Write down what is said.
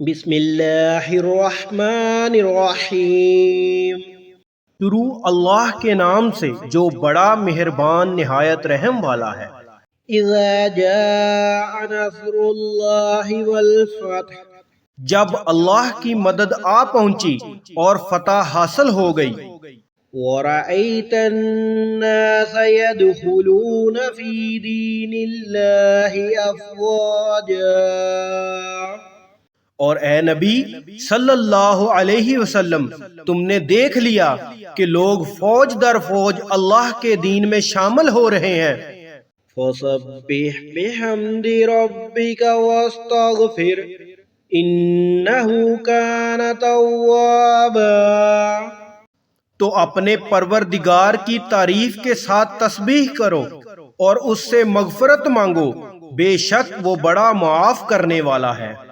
बिस्मिल्लाहिर्रहमानिर्रहीम। शुरू अल्लाह के नाम से जो बड़ा मेहरबान निहायत रहम वाला है। इज़ा जाअ नस्रुल्लाहि वल फत्ह, जब अल्लाह की मदद आ पहुंची और फतह हासिल हो गई। वरअयतन्नास यदखुलून फी दीनिल्लाहि अफ़वाजा, और ए नबी सल्लल्लाहु अलैहि वसल्लम, तुमने देख लिया कि लोग फौज दर फौज अल्लाह के दीन में शामिल हो रहे हैं। फसब्बिह बिहम्दि रब्बिका वस्तगफिर इन्नहु कान तव्वाबा, तो अपने परवरदिगार की तारीफ के साथ तस्बीह करो और उससे मगफरत मांगो, बेशक वो बड़ा मुआफ करने वाला है।